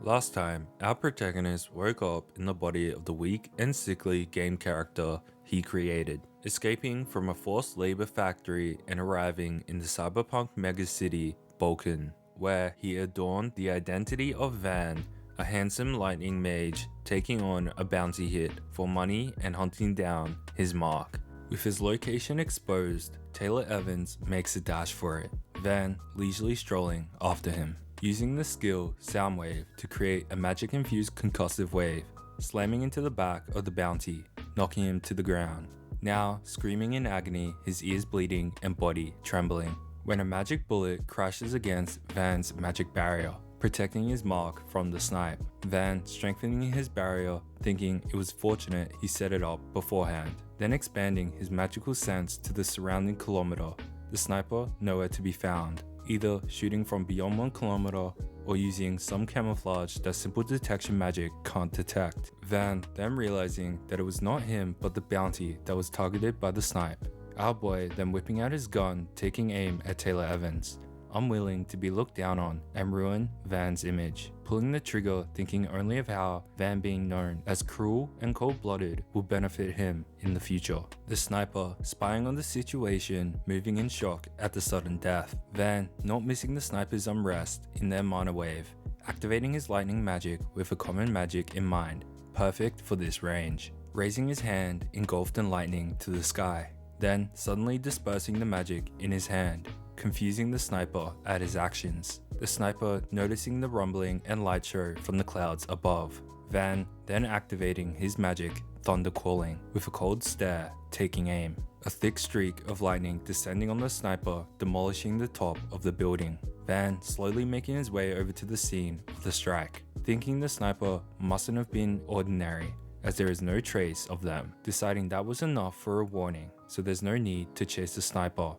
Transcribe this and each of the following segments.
Last time, our protagonist woke up in the body of the weak and sickly game character he created, escaping from a forced labor factory and arriving in the cyberpunk megacity, Balkan, where he adorned the identity of Van, a handsome lightning mage taking on a bounty hit for money and hunting down his mark. With his location exposed, Taylor Evans makes a dash for it, Van leisurely strolling after him, using the skill Soundwave to create a magic-infused concussive wave, slamming into the back of the bounty, knocking him to the ground. Now, screaming in agony, his ears bleeding and body trembling, when a magic bullet crashes against Van's magic barrier, protecting his mark from the snipe. Van strengthening his barrier, thinking it was fortunate he set it up beforehand, then expanding his magical sense to the surrounding kilometer. The sniper nowhere to be found, either shooting from beyond 1 kilometer or using some camouflage that simple detection magic can't detect. Van then realizing that it was not him but the bounty that was targeted by the snipe. Our boy then whipping out his gun, taking aim at Taylor Evans, unwilling to be looked down on and ruin Van's image, pulling the trigger thinking only of how Van being known as cruel and cold-blooded will benefit him in the future. The sniper spying on the situation, moving in shock at the sudden death. Van not missing the sniper's unrest in their mana wave, activating his lightning magic with a common magic in mind, perfect for this range, raising his hand engulfed in lightning to the sky, then suddenly dispersing the magic in his hand, confusing the sniper at his actions. The sniper noticing the rumbling and light show from the clouds above. Van then activating his magic, thunder calling, with a cold stare, taking aim. A thick streak of lightning descending on the sniper, demolishing the top of the building. Van slowly making his way over to the scene of the strike, thinking the sniper mustn't have been ordinary, as there is no trace of them, deciding that was enough for a warning, so there's no need to chase the sniper.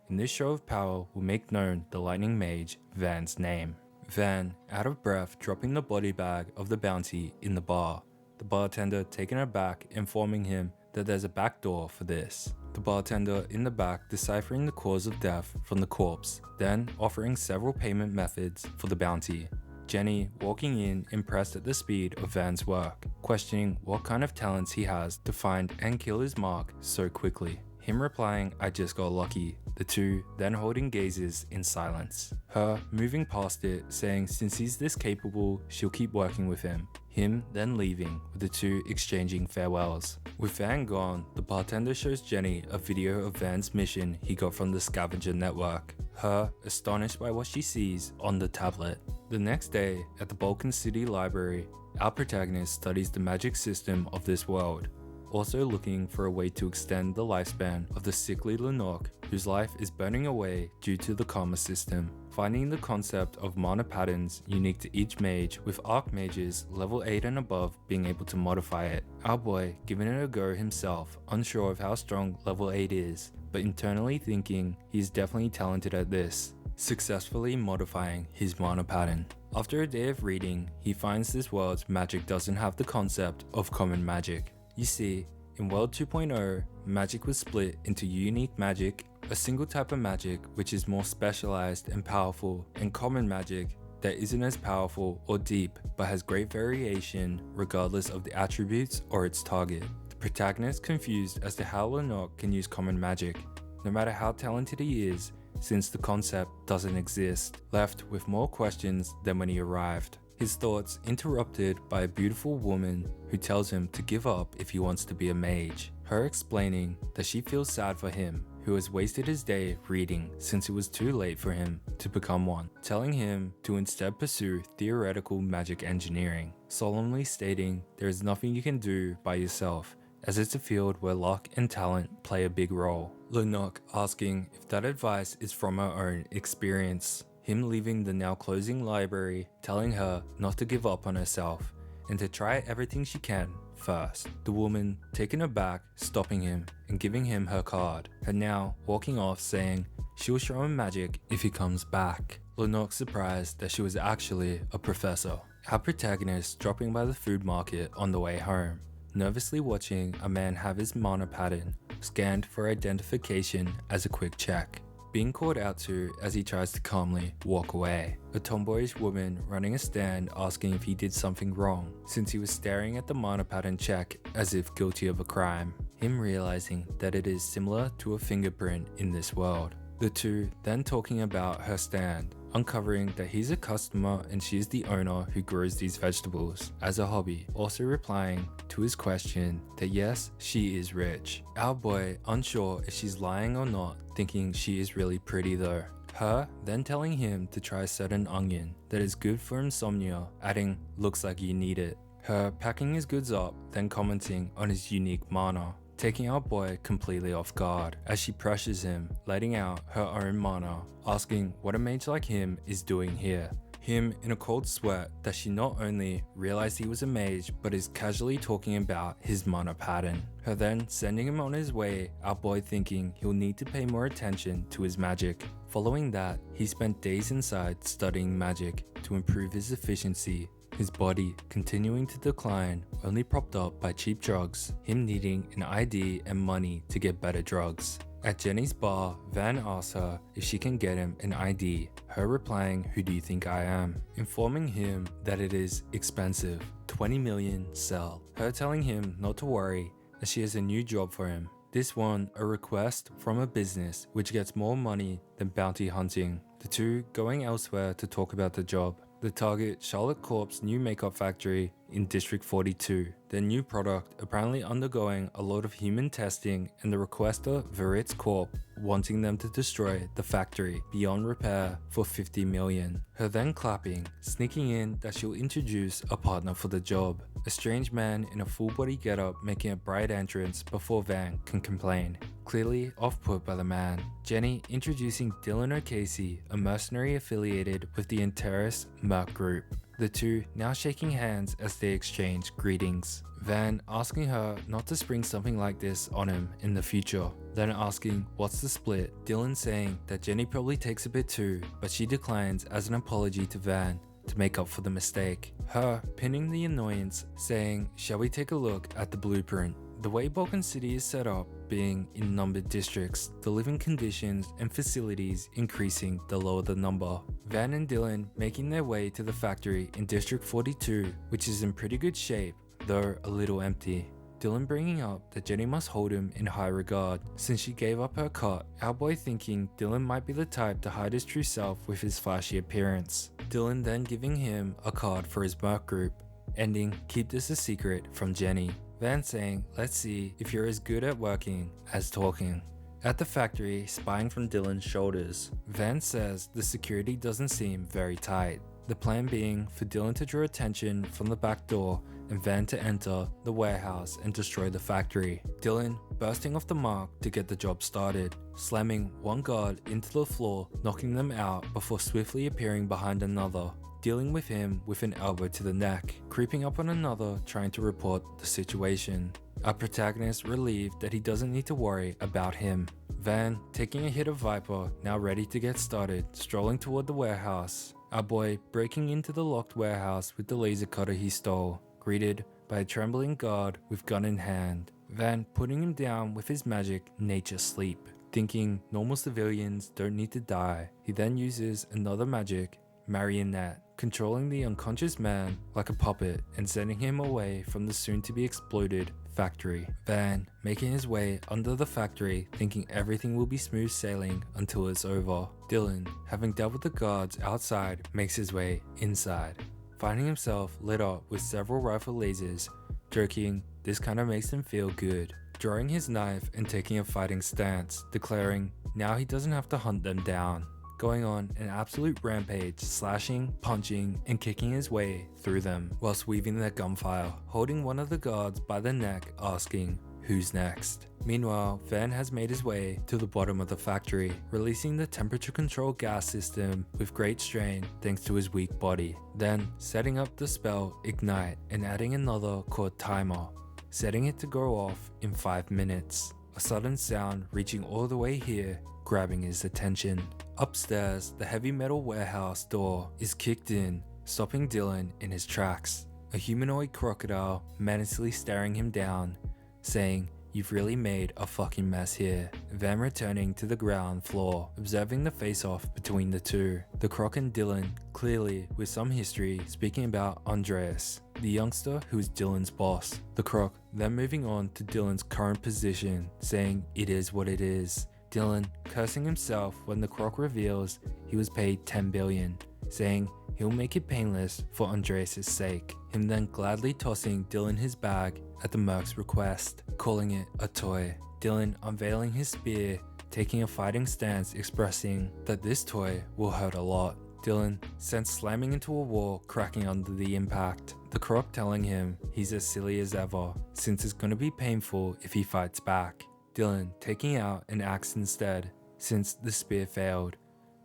And this show of power will make known the lightning mage Van's name. Van, out of breath, dropping the body bag of the bounty in the bar. The bartender taken aback, informing him that there's a back door for this. The bartender in the back deciphering the cause of death from the corpse, then offering several payment methods for the bounty. Jenny walking in impressed at the speed of Van's work, questioning what kind of talents he has to find and kill his mark so quickly. Him replying, "I just got lucky." The two then holding gazes in silence. Her moving past it, saying since he's this capable, she'll keep working with him. Him then leaving, with the two exchanging farewells. With Van gone, the bartender shows Jenny a video of Van's mission he got from the scavenger network. Her astonished by what she sees on the tablet. The next day, at the Balkan City Library, our protagonist studies the magic system of this world, also looking for a way to extend the lifespan of the sickly Lenok, whose life is burning away due to the karma system. Finding the concept of mana patterns unique to each mage, with archmages level 8 and above being able to modify it. Our boy giving it a go himself, unsure of how strong level 8 is, but internally thinking he's definitely talented at this, successfully modifying his mana pattern. After a day of reading, he finds this world's magic doesn't have the concept of common magic. You see, in World 2.0, magic was split into unique magic, a single type of magic which is more specialized and powerful, and common magic that isn't as powerful or deep but has great variation regardless of the attributes or its target. The protagonist confused as to how Lenok can use common magic, no matter how talented he is, since the concept doesn't exist, left with more questions than when he arrived. His thoughts interrupted by a beautiful woman who tells him to give up if he wants to be a mage. Her explaining that she feels sad for him, who has wasted his day reading since it was too late for him to become one, telling him to instead pursue theoretical magic engineering, solemnly stating there is nothing you can do by yourself, as it's a field where luck and talent play a big role. Lenok asking if that advice is from her own experience. Him leaving the now closing library, telling her not to give up on herself and to try everything she can first. The woman, taken aback, stopping him and giving him her card, and now walking off saying she'll show him magic if he comes back. Lenok surprised that she was actually a professor. Our protagonist dropping by the food market on the way home, nervously watching a man have his mana pattern scanned for identification as a quick check. being called out to as he tries to calmly walk away. A tomboyish woman running a stand asking if he did something wrong, since he was staring at the mana pattern check as if guilty of a crime. Him realizing that it is similar to a fingerprint in this world. The two then talking about her stand, uncovering that he's a customer and she is the owner who grows these vegetables as a hobby, also replying to his question that yes, she is rich. Our boy unsure if she's lying or not, thinking she is really pretty though. Her then telling him to try a certain onion that is good for insomnia, adding, looks like you need it. Her packing his goods up, then commenting on his unique mana, taking our boy completely off guard as she pressures him, letting out her own mana, asking what a mage like him is doing here. Him in a cold sweat that she not only realized he was a mage but is casually talking about his mana pattern. Her then sending him on his way, our boy thinking he'll need to pay more attention to his magic. Following that, he spent days inside studying magic to improve his efficiency, his body continuing to decline, only propped up by cheap drugs, him needing an ID and money to get better drugs. At Jenny's bar, Van asks her if she can get him an ID, her replying, "Who do you think I am?" Informing him that it is expensive, 20 million sell. Her telling him not to worry as she has a new job for him. This one a request from a business which gets more money than bounty hunting. The two going elsewhere to talk about the job. The target Charlotte Corp's new makeup factory in District 42. Their new product apparently undergoing a lot of human testing, and the requester Veritz Corp wanting them to destroy the factory beyond repair for 50 million. Her then clapping, sneaking in that she'll introduce a partner for the job. A strange man in a full body getup making a bright entrance before Van can complain. Clearly off-put by the man. Jenny introducing Dylan O'Casey, a mercenary affiliated with the Interis Merc Group. The two now shaking hands as they exchange greetings. Van asking her not to spring something like this on him in the future. Then asking what's the split, Dylan saying that Jenny probably takes a bit too, but she declines as an apology to Van to make up for the mistake. Her pinning the annoyance, saying, "Shall we take a look at the blueprint?" The way Balkan City is set up, being in numbered districts, the living conditions and facilities increasing the lower the number. Van and Dylan making their way to the factory in District 42, which is in pretty good shape, though a little empty. Dylan bringing up that Jenny must hold him in high regard since she gave up her cut, our boy thinking Dylan might be the type to hide his true self with his flashy appearance. Dylan then giving him a card for his merc group, ending keep this a secret from Jenny. Van saying, let's see if you're as good at working as talking. At the factory, spying from Dylan's shoulders, Van says the security doesn't seem very tight. The plan being for Dylan to draw attention from the back door and Van to enter the warehouse and destroy the factory. Dylan bursting off the mark to get the job started, slamming one guard into the floor, knocking them out before swiftly appearing behind another, dealing with him with an elbow to the neck, creeping up on another trying to report the situation. Our protagonist relieved that he doesn't need to worry about him. Van taking a hit of Viper, now ready to get started, strolling toward the warehouse. Our boy breaking into the locked warehouse with the laser cutter he stole, greeted by a trembling guard with gun in hand. Van putting him down with his magic nature sleep, thinking normal civilians don't need to die. He then uses another magic, marionette, controlling the unconscious man like a puppet and sending him away from the soon-to-be exploded factory. Van making his way under the factory, thinking everything will be smooth sailing until it's over. Dylan, having dealt with the guards outside, makes his way inside, finding himself lit up with several rifle lasers, joking this kind of makes him feel good. Drawing his knife and taking a fighting stance, declaring now he doesn't have to hunt them down. Going on an absolute rampage, slashing, punching, and kicking his way through them whilst weaving their gunfire, holding one of the guards by the neck asking, who's next? Meanwhile, Van has made his way to the bottom of the factory, releasing the temperature control gas system with great strain thanks to his weak body, then setting up the spell Ignite and adding another called Timer, setting it to go off in 5 minutes. A sudden sound reaching all the way here, grabbing his attention. Upstairs, the heavy metal warehouse door is kicked in, stopping Dylan in his tracks. A humanoid crocodile menacingly staring him down, saying, you've really made a fucking mess here. Van returning to the ground floor, observing the face-off between the two. The Croc and Dylan, clearly with some history, speaking about Andreas, the youngster who is Dylan's boss. The Croc then moving on to Dylan's current position, saying it is what it is. Dylan cursing himself when the Croc reveals he was paid 10 billion, saying he'll make it painless for Andreas' sake. Him then gladly tossing Dylan his bag at the Merc's request, calling it a toy. Dylan unveiling his spear, taking a fighting stance, expressing that this toy will hurt a lot. Dylan sent slamming into a wall, cracking under the impact. The Croc telling him he's as silly as ever, since it's gonna be painful if he fights back. Dylan taking out an axe instead, since the spear failed,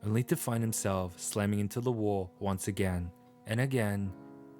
only to find himself slamming into the wall once again, and again,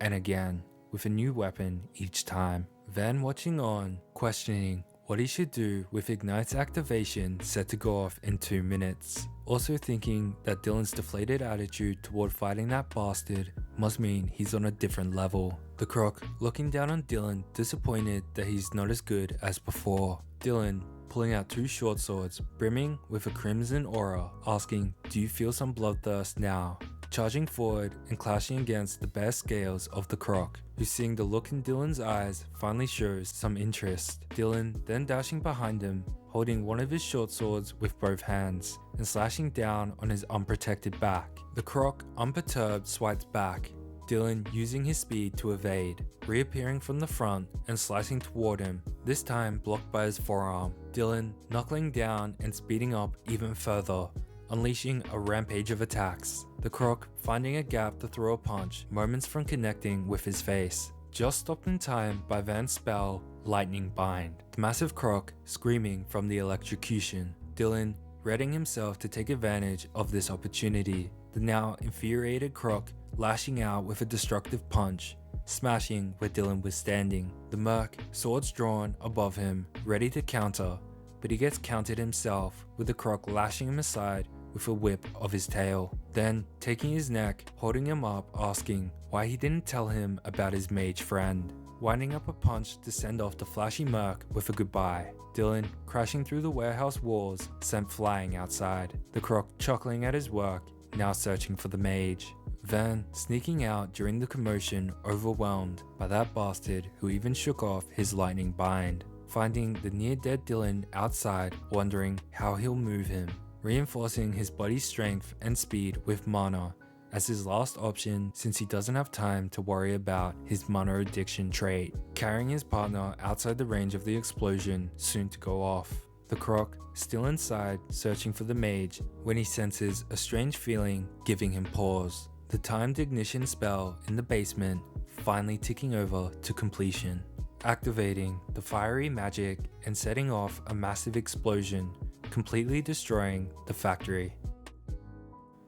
and again, with a new weapon each time. Van watching on, questioning what he should do with Ignite's activation set to go off in 2 minutes. Also thinking that Dylan's deflated attitude toward fighting that bastard must mean he's on a different level. The Croc looking down on Dylan, disappointed that he's not as good as before. Dylan pulling out 2 short swords, brimming with a crimson aura, asking, do you feel some bloodthirst now? Charging forward and clashing against the bare scales of the Croc, who seeing the look in Dylan's eyes finally shows some interest. Dylan then dashing behind him, holding one of his short swords with both hands, and slashing down on his unprotected back. The Croc, unperturbed, swipes back, Dylan using his speed to evade, reappearing from the front and slicing toward him, this time blocked by his forearm. Dylan knuckling down and speeding up even further, unleashing a rampage of attacks. The Croc finding a gap to throw a punch, moments from connecting with his face. Just stopped in time by Van's spell, Lightning Bind. The massive Croc screaming from the electrocution. Dylan readying himself to take advantage of this opportunity. The now infuriated Croc lashing out with a destructive punch, smashing where Dylan was standing. The Merc, swords drawn above him, ready to counter, but he gets countered himself, with the Croc lashing him aside with a whip of his tail. Then taking his neck, holding him up, asking why he didn't tell him about his mage friend. Winding up a punch to send off the flashy Merc with a goodbye. Dylan crashing through the warehouse walls, sent flying outside. The Croc chuckling at his work, now searching for the mage. Van sneaking out during the commotion, overwhelmed by that bastard who even shook off his lightning bind. Finding the near-dead Dylan outside, wondering how he'll move him. Reinforcing his body's strength and speed with mana as his last option, since he doesn't have time to worry about his mana addiction trait. Carrying his partner outside the range of the explosion, soon to go off. The Croc still inside, searching for the mage, when he senses a strange feeling giving him pause. The timed ignition spell in the basement finally ticking over to completion, activating the fiery magic and setting off a massive explosion, completely destroying the factory.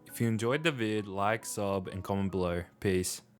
If you enjoyed the vid, like, sub, and comment below. Peace.